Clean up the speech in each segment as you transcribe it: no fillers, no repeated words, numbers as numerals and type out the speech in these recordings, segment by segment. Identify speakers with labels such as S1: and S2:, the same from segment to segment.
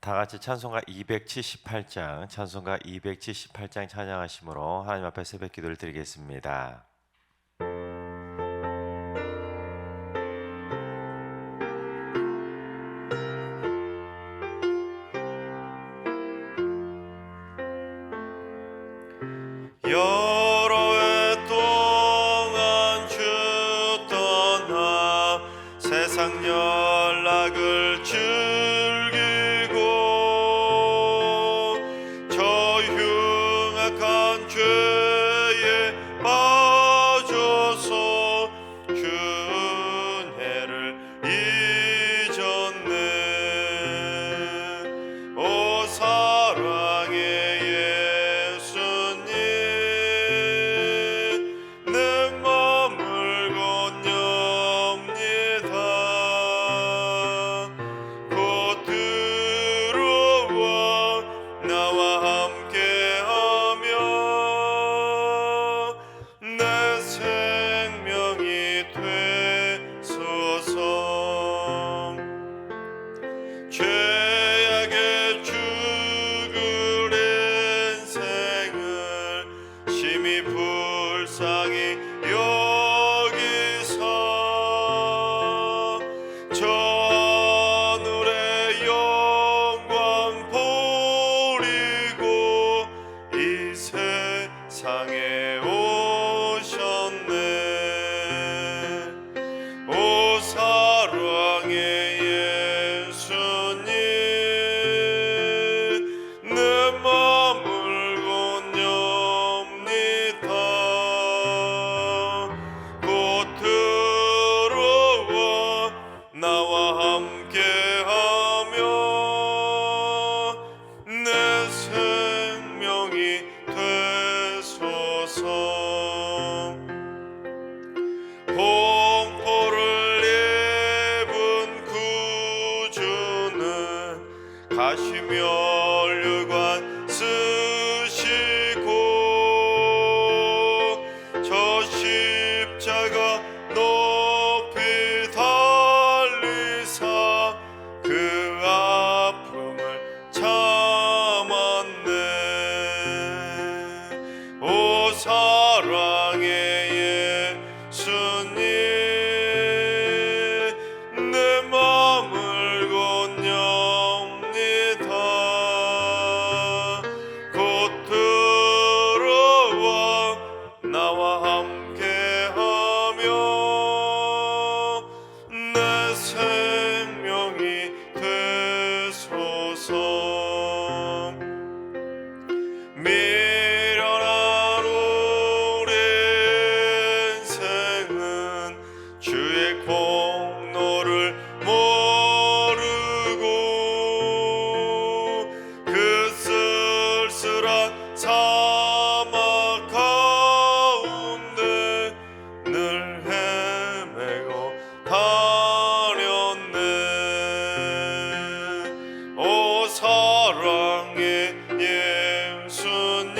S1: 다 같이 찬송가 278장, 찬송가 278장 찬양하심으로 하나님 앞에 새벽 기도를 드리겠습니다. 여러 해 동안 주 떠나 세상 연락을 즐기고 저 흉악한 죄에 빠져서 주 은혜를 잊었네. 오 사랑의 내 맘을 건넵니다. 곧 들어와 나와 함께하며 내 생명이 되소서. 죄악에 죽을 인생을 심히 불쌍히 여기사 저 하늘의 영광 버리고 이 세상에 오셨네. 오 사랑의 예수님, 내 맘을 건넵니다. 곧 들어와 나와 함께하며 내 생명이 되소서. 공포를 입은 구주는 가시면류관 쓰시고 저 십자가 높이 달리사 그 아픔을 참았네. 오 사랑의 예수님, 내 맘을 건넵니다. 곧 들어와 나와 함께하며 내 생명이 되소서. 미련한 우리 인생은 주의 공로를 모르고 그 쓸쓸한 사막 가운데 늘 헤매고 다녔네. 오 사랑의 예수님,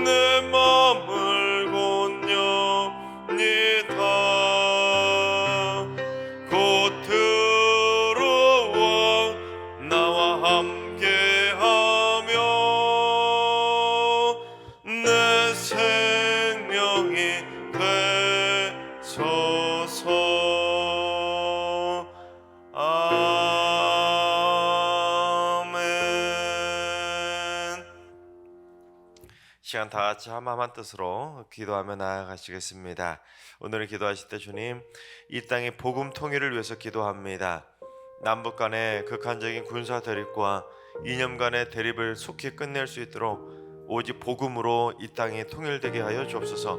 S1: 내 맘을 건넵니다. 곧 들어와 나와 함께하며 내 생명이 되소서. 아멘. 시간 다 같이 한마음 뜻으로 기도하며 나아가시겠습니다. 오늘 기도하실 때 주님, 이 땅의 복음 통일을 위해서 기도합니다. 남북 간의 극한적인 군사 대립과 이념 간의 대립을 속히 끝낼 수 있도록 오직 복음으로 이 땅이 통일되게 하여 주옵소서.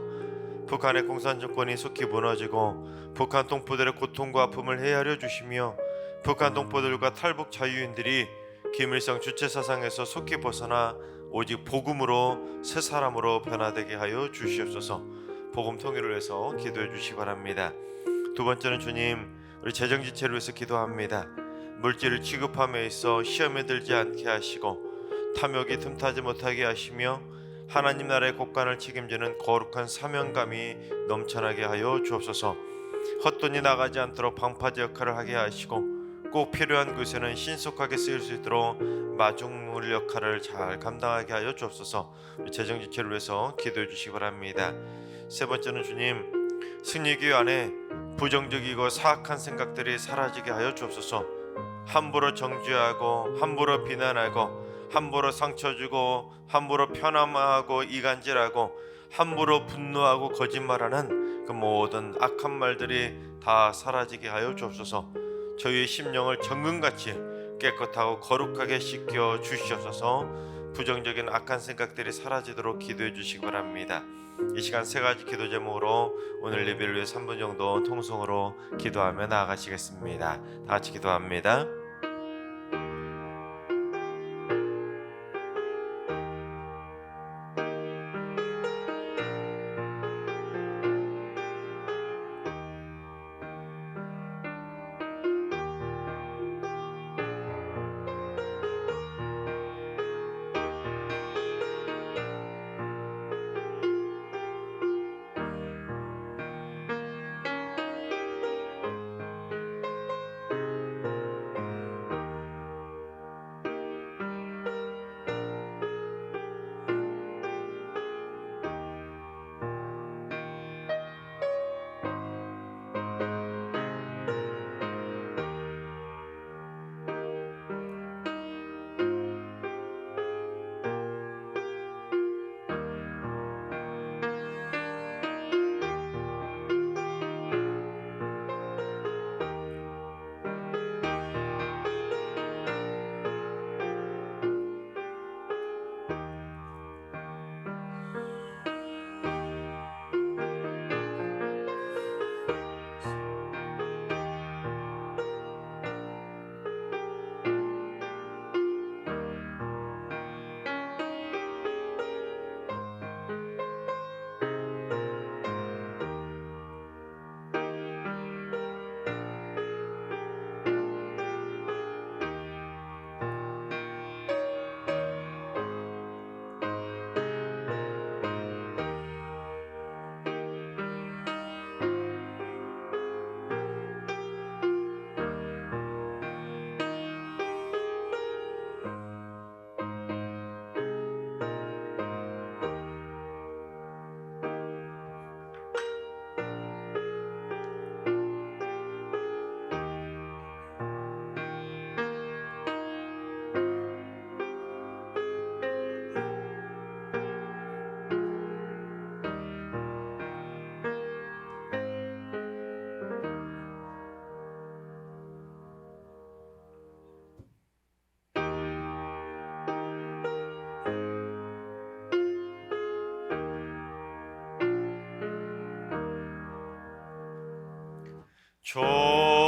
S1: 북한의 공산 정권이 속히 무너지고 북한 동포들의 고통과 아픔을 헤아려 주시며 북한 동포들과 탈북 자유인들이 김일성 주체 사상에서 속히 벗어나 오직 복음으로 새 사람으로 변화되게 하여 주시옵소서. 복음 통일을 위해서 기도해 주시기 바랍니다. 두 번째는 주님, 우리 재정지체를 위해서 기도합니다. 물질을 취급함에 있어 시험에 들지 않게 하시고 탐욕이 틈타지 못하게 하시며 하나님 나라의 곳간을 책임지는 거룩한 사명감이 넘쳐나게 하여 주옵소서. 헛돈이 나가지 않도록 방파제 역할을 하게 하시고 꼭 필요한 곳에는 신속하게 쓰일 수 있도록 마중물 역할을 잘 감당하게 하여 주옵소서. 재정 지체를 위해서 기도해 주시기 바랍니다. 세 번째는 주님, 승리교회 안에 부정적이고 사악한 생각들이 사라지게 하여 주옵소서. 함부로 정죄하고 함부로 비난하고 함부로 상처 주고 함부로 편함하고 이간질하고 함부로 분노하고 거짓말하는 그 모든 악한 말들이 다 사라지게 하여 주옵소서. 저희의 심령을 정금같이 깨끗하고 거룩하게 씻겨 주시옵소서. 부정적인 악한 생각들이 사라지도록 기도해 주시기 바랍니다. 이 시간 세 가지 기도 제목으로 오늘 예배를 위해 3분 정도 통성으로 기도하며 나아가시겠습니다. 다 같이 기도합니다.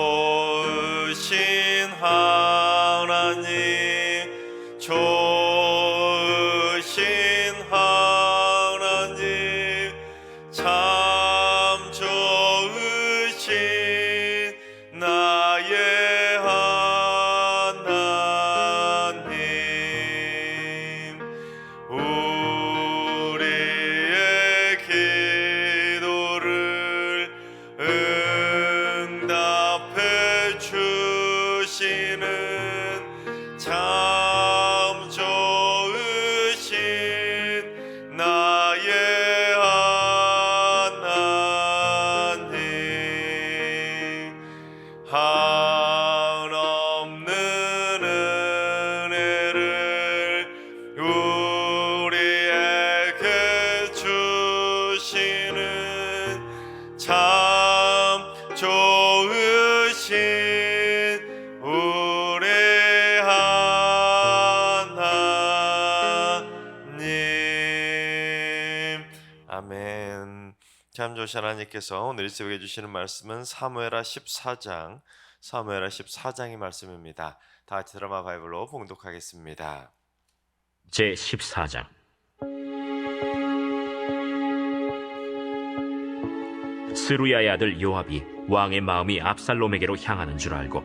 S1: 좋으신 하나님, 좋으신 하나님, 참 좋으신 나의 하나님, 우리의 기도를 응답해 주시는 참 좋으신 나의 하나님, 한없는 은혜를 우리에게 주시는 참 좋으신 우리 하나님. 아멘. 참 좋으신 하나님께서 오늘 이 새벽에 주시는 말씀은 사무엘하 14장의 말씀입니다. 다 같이 드라마 바이블로 봉독하겠습니다.
S2: 제 14장. 스루야의 아들 요압이 왕의 마음이 압살롬에게로 향하는 줄 알고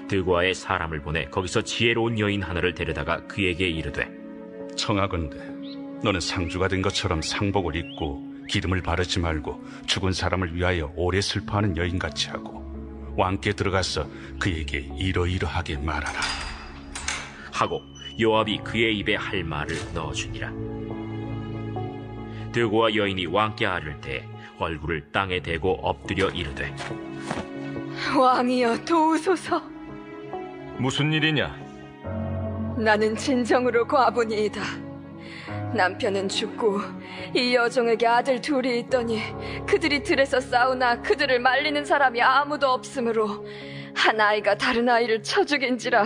S2: 드고아의 사람을 보내 거기서 지혜로운 여인 하나를 데려다가 그에게 이르되,
S3: 청하건대 너는 상주가 된 것처럼 상복을 입고 기름을 바르지 말고 죽은 사람을 위하여 오래 슬퍼하는 여인같이 하고 왕께 들어가서 그에게 이러이러하게 말하라.
S2: 하고 요압이 그의 입에 할 말을 넣어주니라. 드고와 여인이 왕께 아를 때 얼굴을 땅에 대고 엎드려 이르되,
S4: 왕이여 도우소서.
S3: 무슨 일이냐?
S4: 나는 진정으로 과부니이다. 남편은 죽고 이 여종에게 아들 둘이 있더니 그들이 들에서 싸우나 그들을 말리는 사람이 아무도 없으므로 한 아이가 다른 아이를 쳐 죽인지라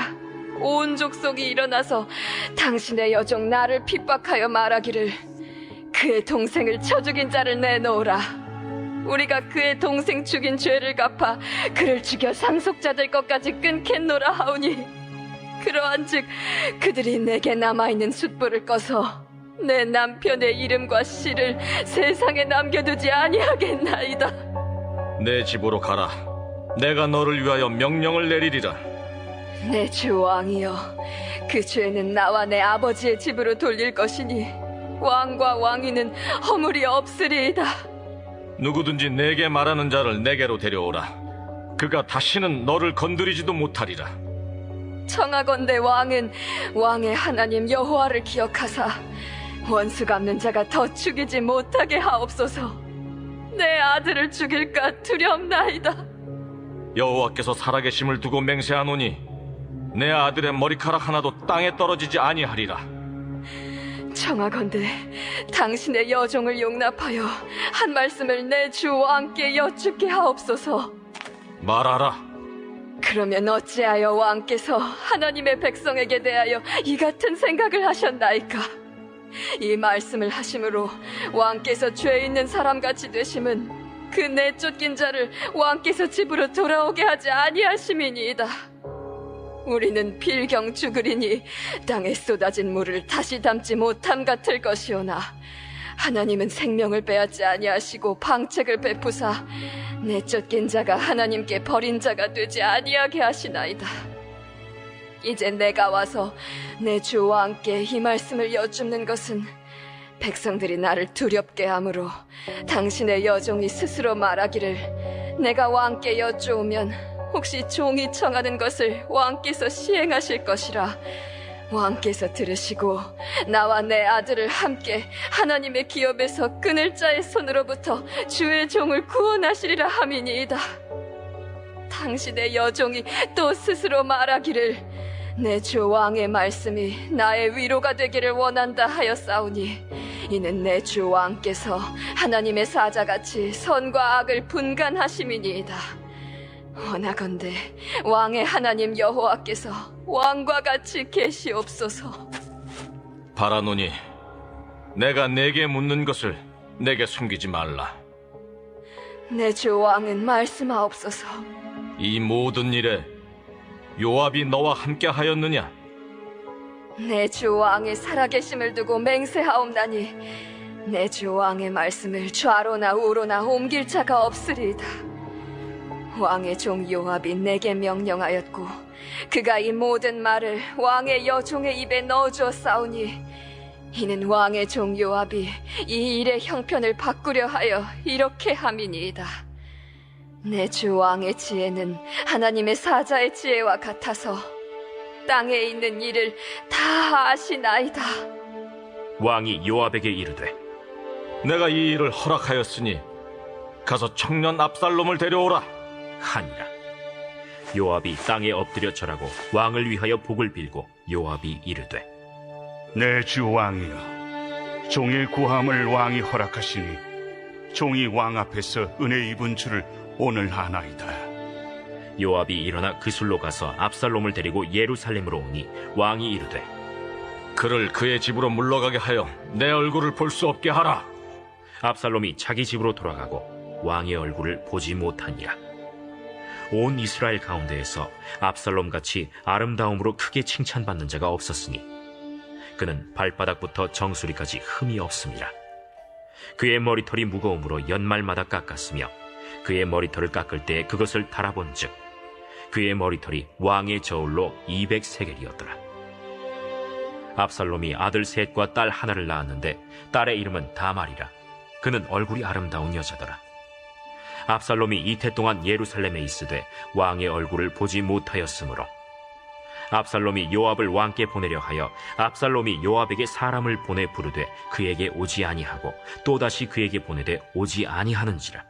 S4: 온 족속이 일어나서 당신의 여종 나를 핍박하여 말하기를 그의 동생을 쳐 죽인 자를 내놓으라. 우리가 그의 동생 죽인 죄를 갚아 그를 죽여 상속자 될 것까지 끊겠노라 하오니, 그러한즉 그들이 내게 남아있는 숯불을 꺼서 내 남편의 이름과 씨를 세상에 남겨두지 아니하겠나이다.
S3: 내 집으로 가라. 내가 너를 위하여 명령을 내리리라.
S4: 내 주 왕이여, 그 죄는 나와 내 아버지의 집으로 돌릴 것이니 왕과 왕위는 허물이 없으리이다.
S3: 누구든지 내게 말하는 자를 내게로 데려오라. 그가 다시는 너를 건드리지도 못하리라.
S4: 청하건대 왕은 왕의 하나님 여호와를 기억하사 원수 갚는 자가 더 죽이지 못하게 하옵소서. 내 아들을 죽일까 두렵나이다.
S3: 여호와께서 살아계심을 두고 맹세하노니 내 아들의 머리카락 하나도 땅에 떨어지지 아니하리라.
S4: 청하건대 당신의 여종을 용납하여 한 말씀을 내 주 왕께 여쭙게 하옵소서.
S3: 말하라.
S4: 그러면 어찌하여 왕께서 하나님의 백성에게 대하여 이 같은 생각을 하셨나이까? 이 말씀을 하심으로 왕께서 죄 있는 사람같이 되심은 그 내쫓긴 자를 왕께서 집으로 돌아오게 하지 아니하심이니이다. 우리는 필경 죽으리니 땅에 쏟아진 물을 다시 담지 못함 같을 것이오나, 하나님은 생명을 빼앗지 아니하시고 방책을 베푸사 내쫓긴 자가 하나님께 버린 자가 되지 아니하게 하시나이다. 이제 내가 와서 내 주 왕께 이 말씀을 여쭙는 것은 백성들이 나를 두렵게 하므로 당신의 여종이 스스로 말하기를 내가 왕께 여쭈오면 혹시 종이 청하는 것을 왕께서 시행하실 것이라 왕께서 들으시고 나와 내 아들을 함께 하나님의 기업에서 끊을 자의 손으로부터 주의 종을 구원하시리라 함이니이다. 당신의 여종이 또 스스로 말하기를 내 주 왕의 말씀이 나의 위로가 되기를 원한다 하였사오니, 이는 내 주 왕께서 하나님의 사자같이 선과 악을 분간하심이니이다. 원하건대 왕의 하나님 여호와께서 왕과 같이 계시옵소서.
S3: 바라노니 내가 내게 묻는 것을 내게 숨기지 말라.
S4: 내 주 왕은 말씀하옵소서.
S3: 이 모든 일에 요압이 너와 함께 하였느냐?
S4: 내 주 왕의 살아계심을 두고 맹세하옵나니 내 주 왕의 말씀을 좌로나 우로나 옮길 자가 없으리이다. 왕의 종 요압이 내게 명령하였고 그가 이 모든 말을 왕의 여종의 입에 넣어주었사오니, 이는 왕의 종 요압이 이 일의 형편을 바꾸려 하여 이렇게 함이니이다. 내 주 왕의 지혜는 하나님의 사자의 지혜와 같아서 땅에 있는 일을 다 아시나이다.
S2: 왕이 요압에게 이르되,
S3: 내가 이 일을 허락하였으니 가서 청년 압살롬을 데려오라
S2: 하니라. 요압이 땅에 엎드려 절하고 왕을 위하여 복을 빌고 요압이 이르되,
S5: 내 주 왕이여, 종의 구함을 왕이 허락하시니 종이 왕 앞에서 은혜 입은 줄을 오늘 아나이다.
S2: 요압이 일어나 그술로 가서 압살롬을 데리고 예루살렘으로 오니 왕이 이르되,
S3: 그를 그의 집으로 물러가게 하여 내 얼굴을 볼 수 없게 하라.
S2: 압살롬이 자기 집으로 돌아가고 왕의 얼굴을 보지 못하니라. 온 이스라엘 가운데에서 압살롬같이 아름다움으로 크게 칭찬받는 자가 없었으니 그는 발바닥부터 정수리까지 흠이 없습니다. 그의 머리털이 무거움으로 연말마다 깎았으며 그의 머리털을 깎을 때 그것을 달아본즉 그의 머리털이 왕의 저울로 200세겔이었더라. 압살롬이 아들 셋과 딸 하나를 낳았는데 딸의 이름은 다말이라. 그는 얼굴이 아름다운 여자더라. 압살롬이 이태 동안 예루살렘에 있으되 왕의 얼굴을 보지 못하였으므로 압살롬이 요압을 왕께 보내려 하여 압살롬이 요압에게 사람을 보내 부르되 그에게 오지 아니하고 또다시 그에게 보내되 오지 아니하는지라.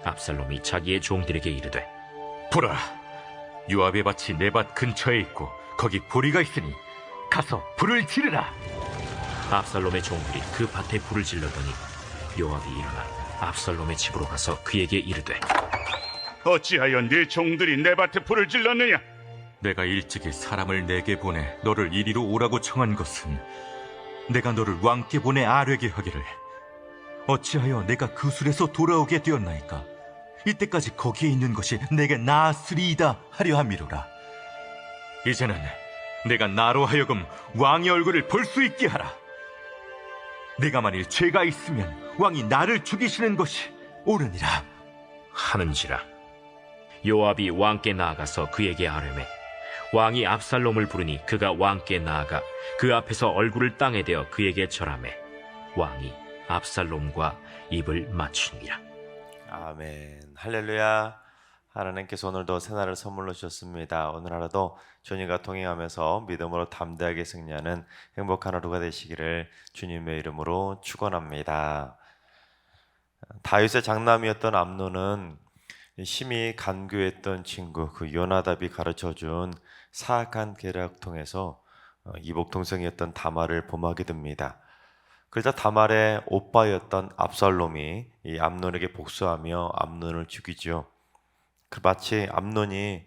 S2: 압살롬이 자기의 종들에게 이르되
S3: 보라, 요압의 밭이 내 밭 근처에 있고 거기 보리가 있으니 가서 불을 지르라.
S2: 압살롬의 종들이 그 밭에 불을 질렀더니 요압이 일어나 압살롬의 집으로 가서 그에게 이르되
S5: 어찌하여 네 종들이 내 밭에 불을 질렀느냐?
S3: 내가 일찍이 사람을 내게 보내 너를 이리로 오라고 청한 것은 내가 너를 왕께 보내 아뢰게 하기를 어찌하여 내가 그 술에서 돌아오게 되었나이까? 이때까지 거기에 있는 것이 내게 나았으리이다 하려 함이로라. 이제는 내가 나로 하여금 왕의 얼굴을 볼 수 있게 하라. 내가 만일 죄가 있으면 왕이 나를 죽이시는 것이 옳으니라
S2: 하는지라. 요압이 왕께 나아가서 그에게 아뢰매 왕이 압살롬을 부르니 그가 왕께 나아가 그 앞에서 얼굴을 땅에 대어 그에게 절하매 왕이 압살롬과 입을 맞추니라.
S1: 아멘. 할렐루야. 하나님께서 오늘도 새날을 선물로 주셨습니다. 오늘 하루도 주님과 동행하면서 믿음으로 담대하게 승리하는 행복한 하루가 되시기를 주님의 이름으로 축원합니다. 다윗의 장남이었던 암논은 심히 간교했던 친구 그 요나답이 가르쳐준 사악한 계략 통해서 이복 동생이었던 다말을 범하게 됩니다. 그러자 다말의 오빠였던 압살롬이 이 암논에게 복수하며 암논을 죽이죠. 마치 암논이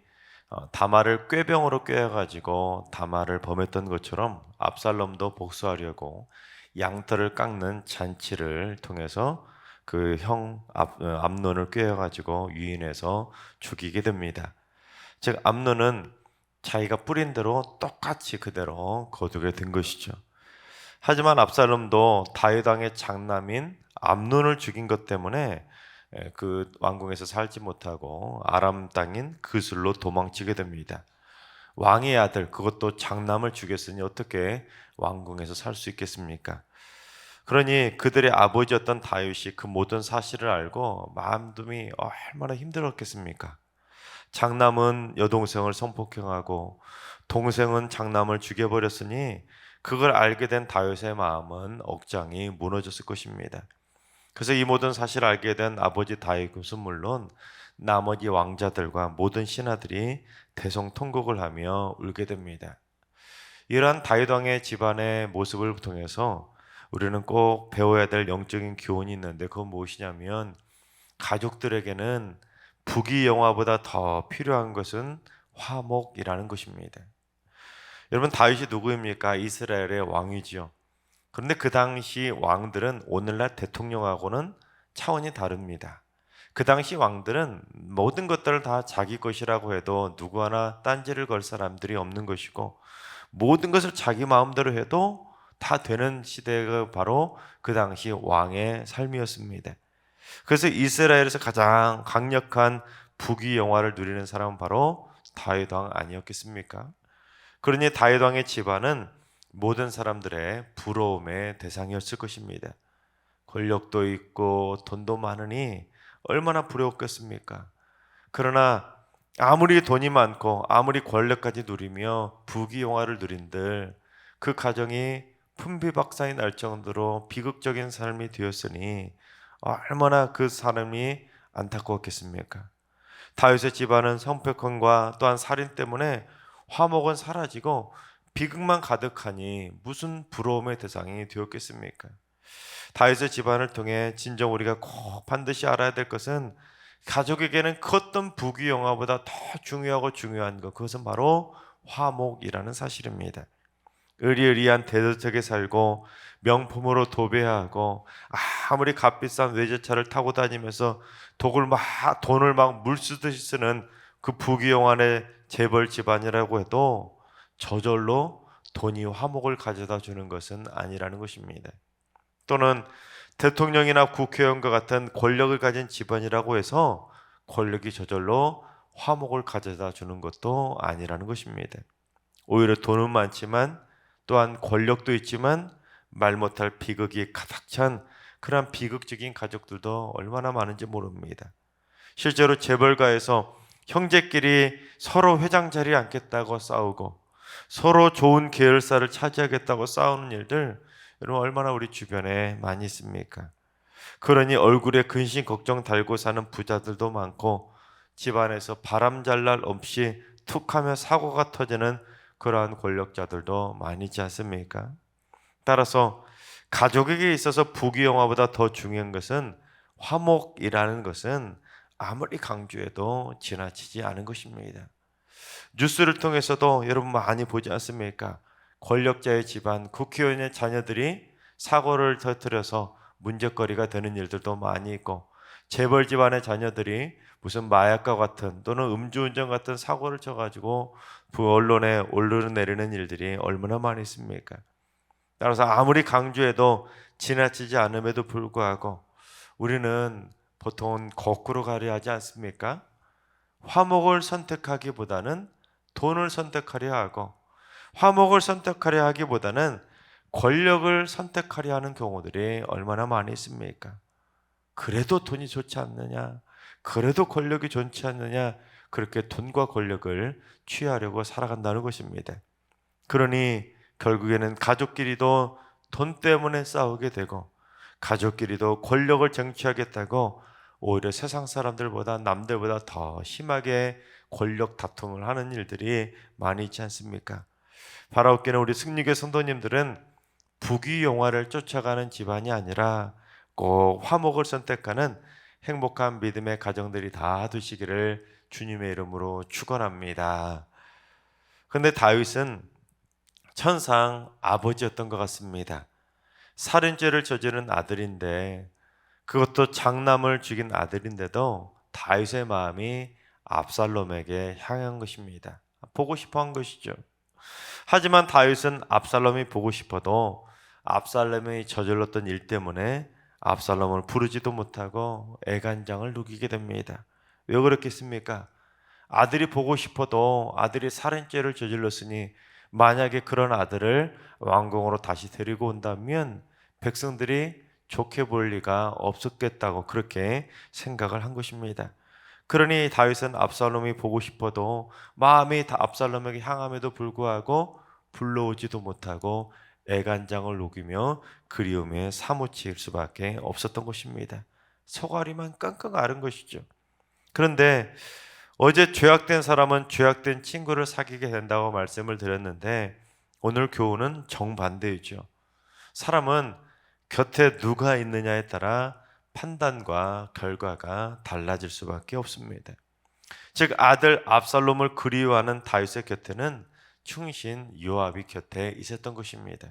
S1: 다말을 꾀병으로 꾀어가지고 다말을 범했던 것처럼 압살롬도 복수하려고 양털을 깎는 잔치를 통해서 그 형 암논을 꾀어가지고 유인해서 죽이게 됩니다. 즉 암논은 자기가 뿌린 대로 똑같이 그대로 거두게 된 것이죠. 하지만 압살롬도 다윗 왕의 장남인 암논을 죽인 것 때문에 그 왕궁에서 살지 못하고 아람 땅인 그술로 도망치게 됩니다. 왕의 아들, 그것도 장남을 죽였으니 어떻게 왕궁에서 살 수 있겠습니까? 그러니 그들의 아버지였던 다윗이 그 모든 사실을 알고 마음이 얼마나 힘들었겠습니까? 장남은 여동생을 성폭행하고 동생은 장남을 죽여버렸으니 그걸 알게 된 다윗의 마음은 억장이 무너졌을 것입니다. 그래서 이 모든 사실을 알게 된 아버지 다윗은 물론 나머지 왕자들과 모든 신하들이 대성통곡을 하며 울게 됩니다. 이러한 다윗 왕의 집안의 모습을 통해서 우리는 꼭 배워야 될 영적인 교훈이 있는데 그건 무엇이냐면 가족들에게는 부귀영화보다 더 필요한 것은 화목이라는 것입니다. 여러분 다윗이 누구입니까? 이스라엘의 왕이지요. 그런데 그 당시 왕들은 오늘날 대통령하고는 차원이 다릅니다. 그 당시 왕들은 모든 것들을 다 자기 것이라고 해도 누구 하나 딴지를 걸 사람들이 없는 것이고 모든 것을 자기 마음대로 해도 다 되는 시대가 바로 그 당시 왕의 삶이었습니다. 그래서 이스라엘에서 가장 강력한 부귀영화를 누리는 사람은 바로 다윗 왕 아니었겠습니까? 그러니 다윗 왕의 집안은 모든 사람들의 부러움의 대상이었을 것입니다. 권력도 있고 돈도 많으니 얼마나 부러웠겠습니까? 그러나 아무리 돈이 많고 아무리 권력까지 누리며 부귀영화를 누린들 그 가정이 품비박산이 날 정도로 비극적인 삶이 되었으니 얼마나 그 사람이 안타까웠겠습니까? 다윗의 집안은 성폭행과 또한 살인 때문에 화목은 사라지고 비극만 가득하니 무슨 부러움의 대상이 되었겠습니까? 다윗의 집안을 통해 진정 우리가 꼭 반드시 알아야 될 것은 가족에게는 그 어떤 부귀영화보다 더 중요하고 중요한 것, 그것은 바로 화목이라는 사실입니다. 의리의리한 대저택에 살고 명품으로 도배하고 아무리 값비싼 외제차를 타고 다니면서 돈을 막 물쓰듯이 쓰는 그 부귀영화의 재벌 집안이라고 해도 저절로 돈이 화목을 가져다 주는 것은 아니라는 것입니다. 또는 대통령이나 국회의원과 같은 권력을 가진 집안이라고 해서 권력이 저절로 화목을 가져다 주는 것도 아니라는 것입니다. 오히려 돈은 많지만 또한 권력도 있지만 말 못할 비극이 가득 찬 그러한 비극적인 가족들도 얼마나 많은지 모릅니다. 실제로 재벌가에서 형제끼리 서로 회장 자리에 앉겠다고 싸우고 서로 좋은 계열사를 차지하겠다고 싸우는 일들 여러분 얼마나 우리 주변에 많이 있습니까? 그러니 얼굴에 근심 걱정 달고 사는 부자들도 많고 집안에서 바람잘 날 없이 툭하며 사고가 터지는 그러한 권력자들도 많이 있지 않습니까? 따라서 가족에게 있어서 부귀영화보다 더 중요한 것은 화목이라는 것은 아무리 강조해도 지나치지 않은 것입니다. 뉴스를 통해서도 여러분 많이 보지 않습니까? 권력자의 집안, 국회의원의 자녀들이 사고를 터뜨려서 문제거리가 되는 일들도 많이 있고 재벌 집안의 자녀들이 무슨 마약과 같은 또는 음주운전 같은 사고를 쳐가지고 그 언론에 오르내리는 일들이 얼마나 많이 있습니까? 따라서 아무리 강조해도 지나치지 않음에도 불구하고 우리는 보통은 거꾸로 가려 하지 않습니까? 화목을 선택하기보다는 돈을 선택하려 하고 화목을 선택하려 하기보다는 권력을 선택하려 하는 경우들이 얼마나 많이 있습니까? 그래도 돈이 좋지 않느냐? 그래도 권력이 좋지 않느냐? 그렇게 돈과 권력을 취하려고 살아간다는 것입니다. 그러니 결국에는 가족끼리도 돈 때문에 싸우게 되고 가족끼리도 권력을 쟁취하겠다고 오히려 세상 사람들보다 남들보다 더 심하게 권력 다툼을 하는 일들이 많이 있지 않습니까? 바라옵기는 우리 승리교회 성도님들은 부귀영화를 쫓아가는 집안이 아니라 꼭 화목을 선택하는 행복한 믿음의 가정들이 다 되시기를 주님의 이름으로 축원합니다. 그런데 다윗은 천상 아버지였던 것 같습니다. 살인죄를 저지른 아들인데 그것도 장남을 죽인 아들인데도 다윗의 마음이 압살롬에게 향한 것입니다. 보고 싶어 한 것이죠. 하지만 다윗은 압살롬이 보고 싶어도 압살롬이 저질렀던 일 때문에 압살롬을 부르지도 못하고 애간장을 누기게 됩니다. 왜 그렇겠습니까? 아들이 보고 싶어도 아들이 살인죄를 저질렀으니 만약에 그런 아들을 왕궁으로 다시 데리고 온다면 백성들이 좋게 볼 리가 없었겠다고 그렇게 생각을 한 것입니다. 그러니 다윗은 압살롬이 보고 싶어도 마음이 다 압살롬에게 향함에도 불구하고 불러오지도 못하고 애간장을 녹이며 그리움에 사무칠 수밖에 없었던 것입니다. 소가리만 끙끙 앓은 것이죠. 그런데 어제 죄악된 사람은 죄악된 친구를 사귀게 된다고 말씀을 드렸는데 오늘 교훈은 정반대이죠. 사람은 곁에 누가 있느냐에 따라 판단과 결과가 달라질 수밖에 없습니다. 즉 아들 압살롬을 그리워하는 다윗의 곁에는 충신 요압이 곁에 있었던 것입니다.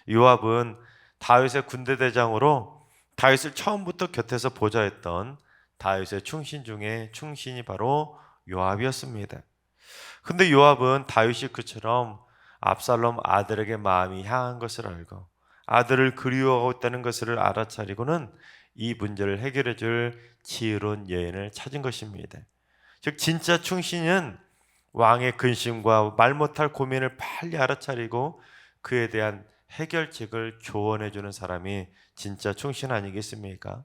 S1: 요압은 다윗의 군대 대장으로 다윗을 처음부터 곁에서 보좌했던 다윗의 충신 중에 충신이 바로 요압이었습니다. 근데 요압은 다윗이 그처럼 압살롬 아들에게 마음이 향한 것을 알고 아들을 그리워하고 있다는 것을 알아차리고는 이 문제를 해결해 줄 지혜로운 여인을 찾은 것입니다. 즉 진짜 충신은 왕의 근심과 말 못할 고민을 빨리 알아차리고 그에 대한 해결책을 조언해 주는 사람이 진짜 충신 아니겠습니까?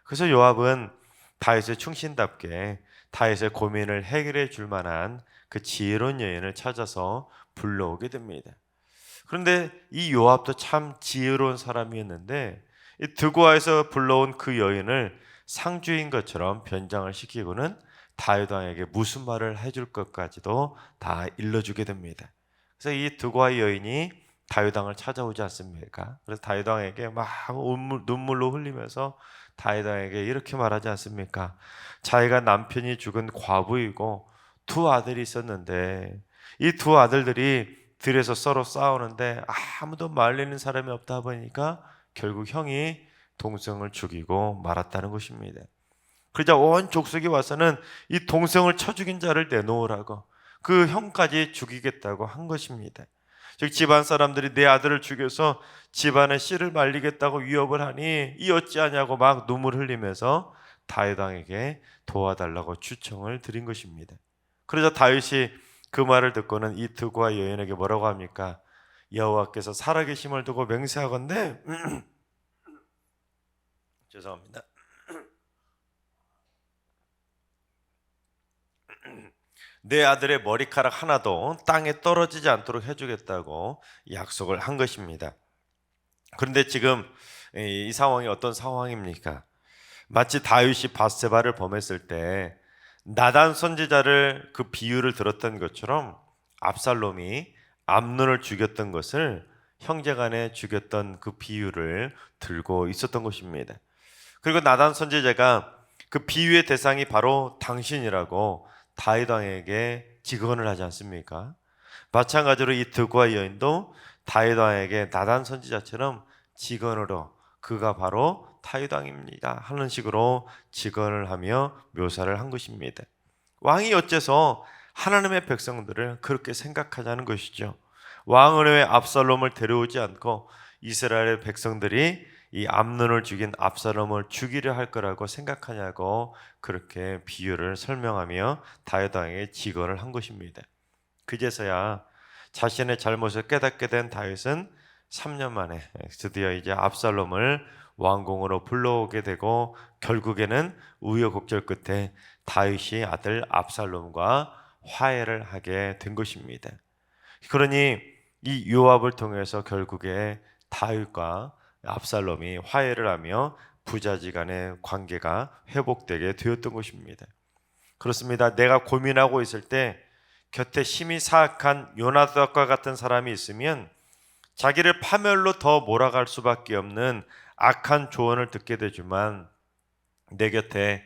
S1: 그래서 요압은 다윗의 충신답게 다윗의 고민을 해결해 줄 만한 그 지혜로운 여인을 찾아서 불러오게 됩니다. 그런데 이 요압도 참 지혜로운 사람이었는데 이 드고아에서 불러온 그 여인을 상주인 것처럼 변장을 시키고는 다윗 왕에게 무슨 말을 해줄 것까지도 다 일러주게 됩니다. 그래서 이 드고아 여인이 다윗 왕을 찾아오지 않습니까? 그래서 다윗 왕에게 막 눈물로 흘리면서 다윗 왕에게 이렇게 말하지 않습니까? 자기가 남편이 죽은 과부이고 두 아들이 있었는데 이 두 아들들이 들에서 서로 싸우는데 아무도 말리는 사람이 없다 보니까 결국 형이 동생을 죽이고 말았다는 것입니다. 그러자 온 족속이 와서는 이 동생을 쳐 죽인 자를 내놓으라고 그 형까지 죽이겠다고 한 것입니다. 즉 집안 사람들이 내 아들을 죽여서 집안의 씨를 말리겠다고 위협을 하니 이 어찌하냐고 막 눈물 흘리면서 다윗 왕에게 도와달라고 추청을 드린 것입니다. 그러자 다윗이 그 말을 듣고는 이 드고아 여인에게 뭐라고 합니까? 여호와께서 살아계심을 두고 맹세하건대 죄송합니다. 내 아들의 머리카락 하나도 땅에 떨어지지 않도록 해주겠다고 약속을 한 것입니다. 그런데 지금 이 상황이 어떤 상황입니까? 마치 다윗이 밧세바를 범했을 때 나단 선지자를 그 비유를 들었던 것처럼 압살롬이 암논을 죽였던 것을 형제간에 죽였던 그 비유를 들고 있었던 것입니다. 그리고 나단 선지자가 그 비유의 대상이 바로 당신이라고 다윗 왕에게 직언을 하지 않습니까? 마찬가지로 이 드고아 여인도 다윗 왕에게 나단 선지자처럼 직언으로 그가 바로 다윗 왕입니다 하는 식으로 직언을 하며 묘사를 한 것입니다. 왕이 어째서 하나님의 백성들을 그렇게 생각하자는 것이죠. 왕은 왜 압살롬을 데려오지 않고 이스라엘 백성들이 이 암논을 죽인 압살롬을 죽이려 할 거라고 생각하냐고 그렇게 비유를 설명하며 다윗 왕에게 직언을 한 것입니다. 그제서야 자신의 잘못을 깨닫게 된 다윗은 3년 만에 드디어 이제 압살롬을 왕궁으로 불러오게 되고 결국에는 우여곡절 끝에 다윗이 아들 압살롬과 화해를 하게 된 것입니다. 그러니 이 요압을 통해서 결국에 다윗과 압살롬이 화해를 하며 부자지간의 관계가 회복되게 되었던 것입니다. 그렇습니다. 내가 고민하고 있을 때 곁에 심히 사악한 요나단과 같은 사람이 있으면 자기를 파멸로 더 몰아갈 수밖에 없는 악한 조언을 듣게 되지만 내 곁에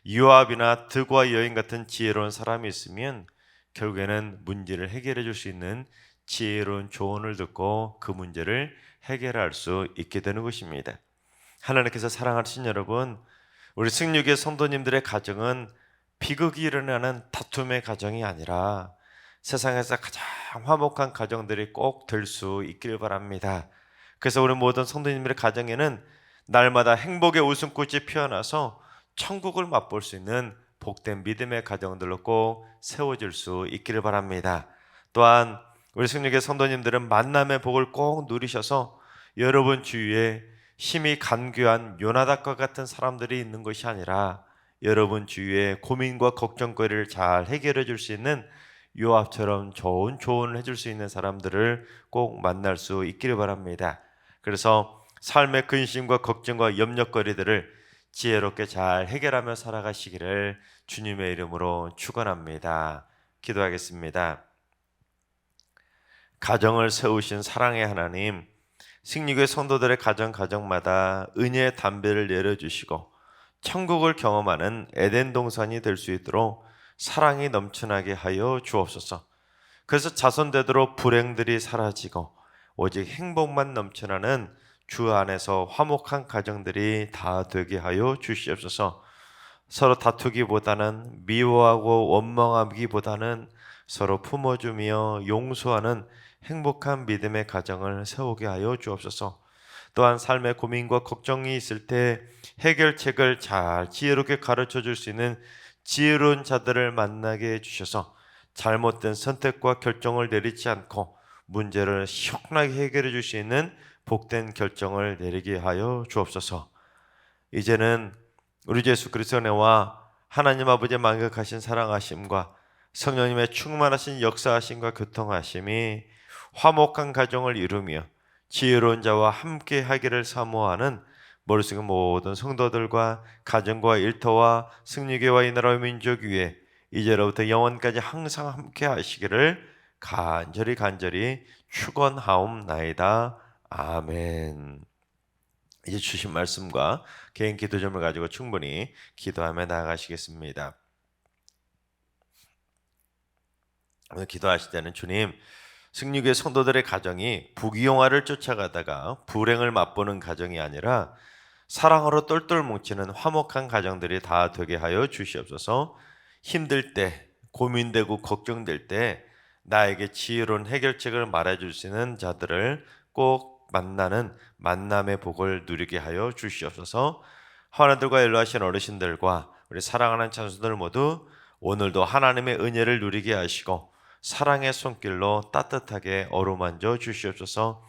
S1: 요압이나 드고아 여인 같은 지혜로운 사람이 있으면 결국에는 문제를 해결해 줄 수 있는 지혜로운 조언을 듣고 그 문제를 해결할 수 있게 되는 것입니다. 하나님께서 사랑하신 여러분, 우리 승육의 성도님들의 가정은 비극이 일어나는 다툼의 가정이 아니라 세상에서 가장 화목한 가정들이 꼭 될 수 있기를 바랍니다. 그래서 우리 모든 성도님들의 가정에는 날마다 행복의 웃음꽃이 피어나서 천국을 맛볼 수 있는 복된 믿음의 가정들로 꼭 세워질 수 있기를 바랍니다. 또한 우리 승리의 성도님들은 만남의 복을 꼭 누리셔서 여러분 주위에 힘이 간교한 요나단과 같은 사람들이 있는 것이 아니라 여러분 주위에 고민과 걱정거리를 잘 해결해 줄 수 있는 요압처럼 좋은 조언을 해줄 수 있는 사람들을 꼭 만날 수 있기를 바랍니다. 그래서 삶의 근심과 걱정과 염려거리들을 지혜롭게 잘 해결하며 살아가시기를 주님의 이름으로 축원합니다. 기도하겠습니다. 가정을 세우신 사랑의 하나님, 승리교회 성도들의 가정마다 은혜의 담배를 내려주시고 천국을 경험하는 에덴 동산이 될 수 있도록 사랑이 넘쳐나게 하여 주옵소서. 그래서 자손되도록 불행들이 사라지고 오직 행복만 넘쳐나는 주 안에서 화목한 가정들이 다 되게 하여 주시옵소서. 서로 다투기보다는 미워하고 원망하기보다는 서로 품어주며 용서하는 행복한 믿음의 가정을 세우게 하여 주옵소서. 또한 삶의 고민과 걱정이 있을 때 해결책을 잘 지혜롭게 가르쳐 줄 수 있는 지혜로운 자들을 만나게 해주셔서 잘못된 선택과 결정을 내리지 않고 문제를 시원하게 해결해 줄 수 있는 복된 결정을 내리게 하여 주옵소서. 이제는 우리 주 예수 그리스도의 은혜와 하나님 아버지의 만극하신 사랑하심과 성령님의 충만하신 역사하심과 교통하심이 화목한 가정을 이루며 지혜로운 자와 함께 하기를 사모하는 머릿속의 모든 성도들과 가정과 일터와 승리교회와 이 나라의 민족 위에 이제로부터 영원까지 항상 함께 하시기를 간절히 축원하옵나이다. 아멘. 이제 주신 말씀과 개인 기도점을 가지고 충분히 기도하며 나아가시겠습니다. 오늘 기도하실 때는 주님, 승리교회 성도들의 가정이 부귀영화를 쫓아가다가 불행을 맛보는 가정이 아니라 사랑으로 똘똘 뭉치는 화목한 가정들이 다 되게 하여 주시옵소서. 힘들 때, 고민되고 걱정될 때 나에게 지혜로운 해결책을 말해줄 수 있는 자들을 꼭 만나는 만남의 복을 누리게 하여 주시옵소서. 하나님들과 연로하신 어르신들과 우리 사랑하는 찬송들 모두 오늘도 하나님의 은혜를 누리게 하시고 사랑의 손길로 따뜻하게 어루만져 주시옵소서.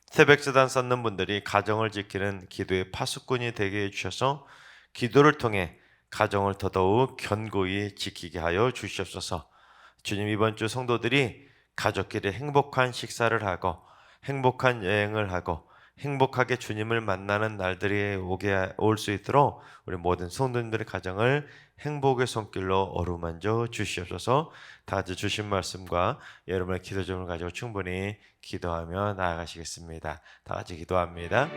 S1: 새벽제단 쌓는 분들이 가정을 지키는 기도의 파수꾼이 되게 해주셔서 기도를 통해 가정을 더더욱 견고히 지키게 하여 주시옵소서. 주님, 이번 주 성도들이 가족끼리 행복한 식사를 하고 행복한 여행을 하고 행복하게 주님을 만나는 날들이 올 수 있도록 우리 모든 성도님들의 가정을 행복의 손길로 어루만져 주시옵소서. 다 같이 주신 말씀과 여러분의 기도 제목을 가지고 충분히 기도하며 나아가시겠습니다. 다 같이 기도합니다.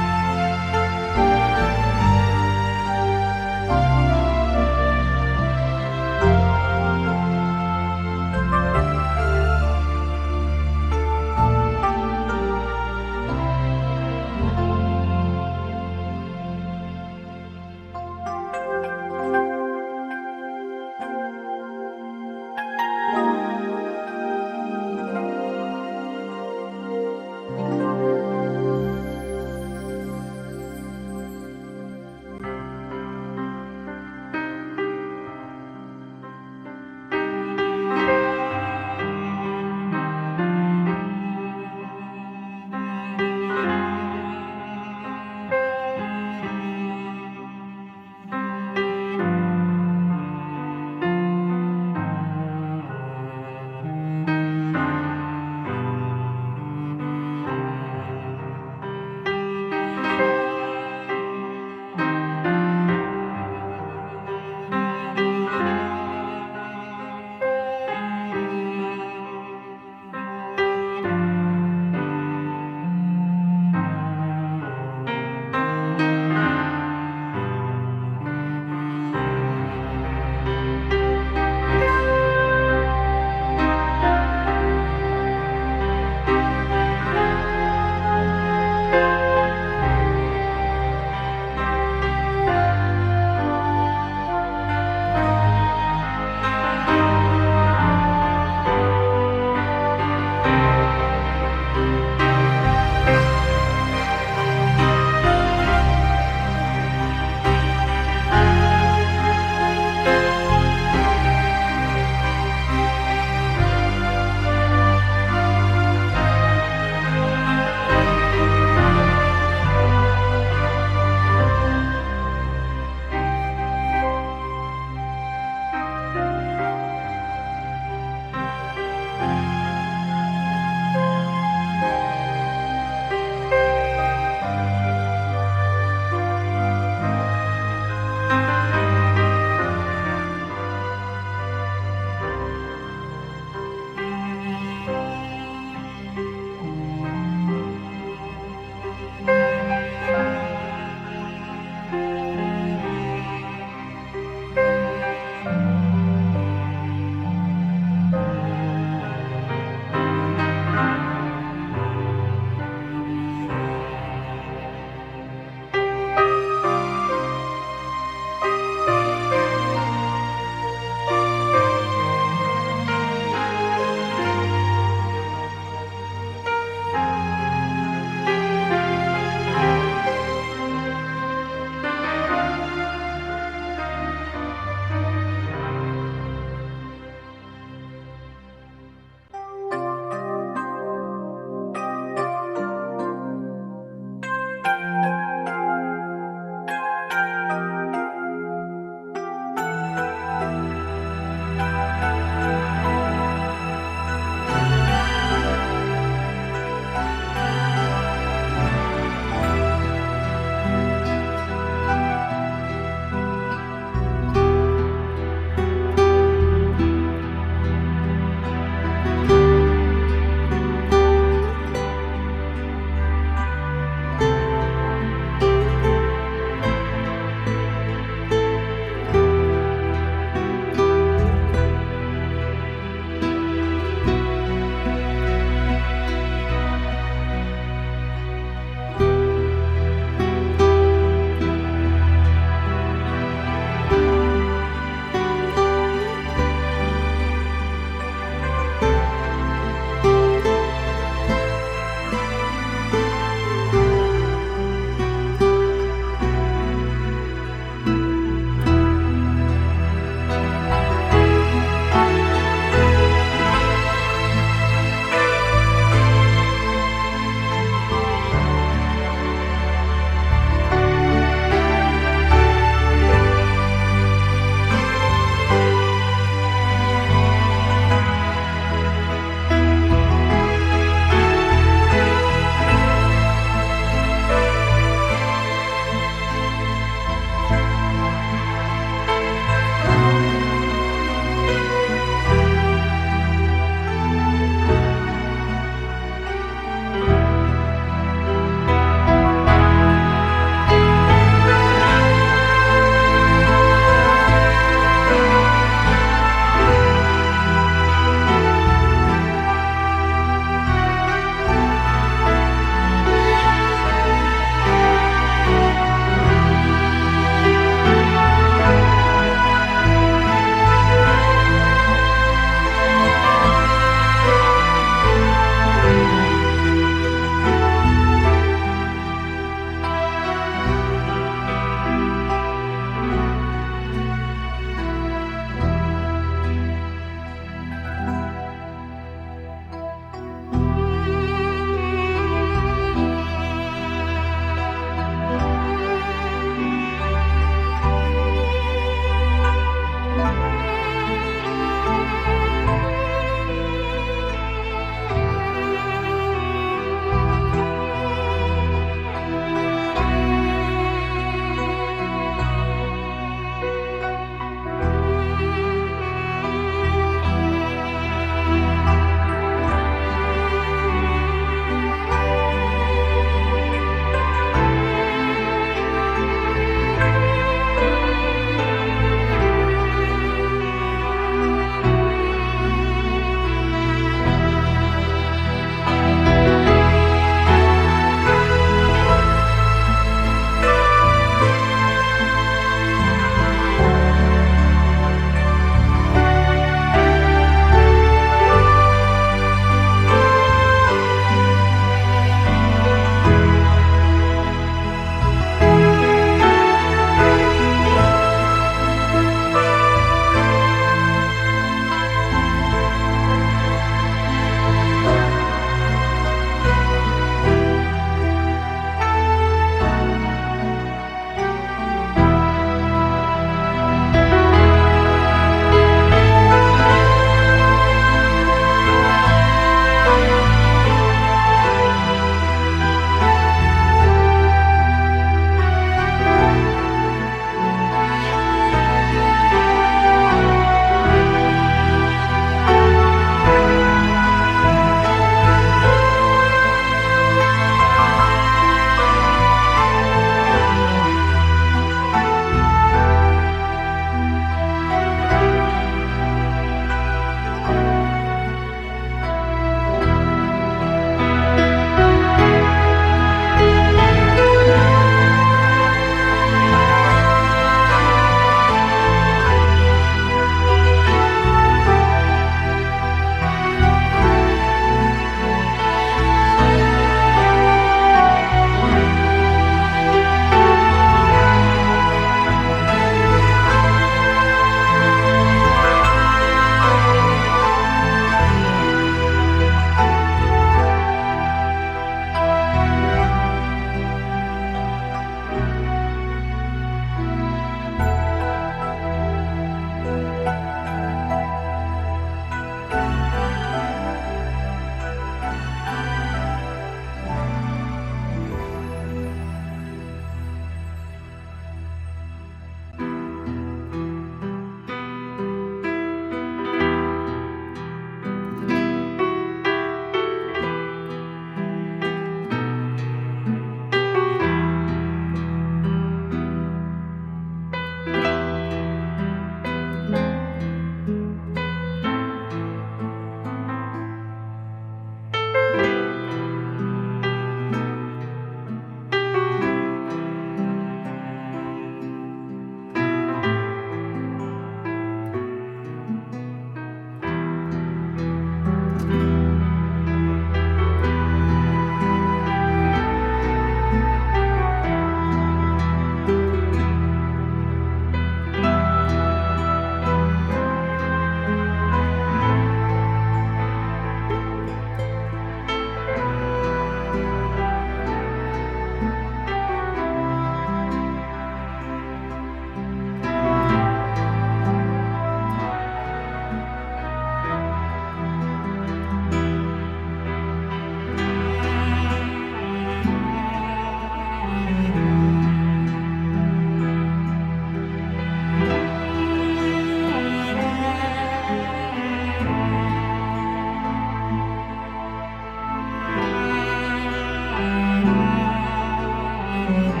S6: 아멘.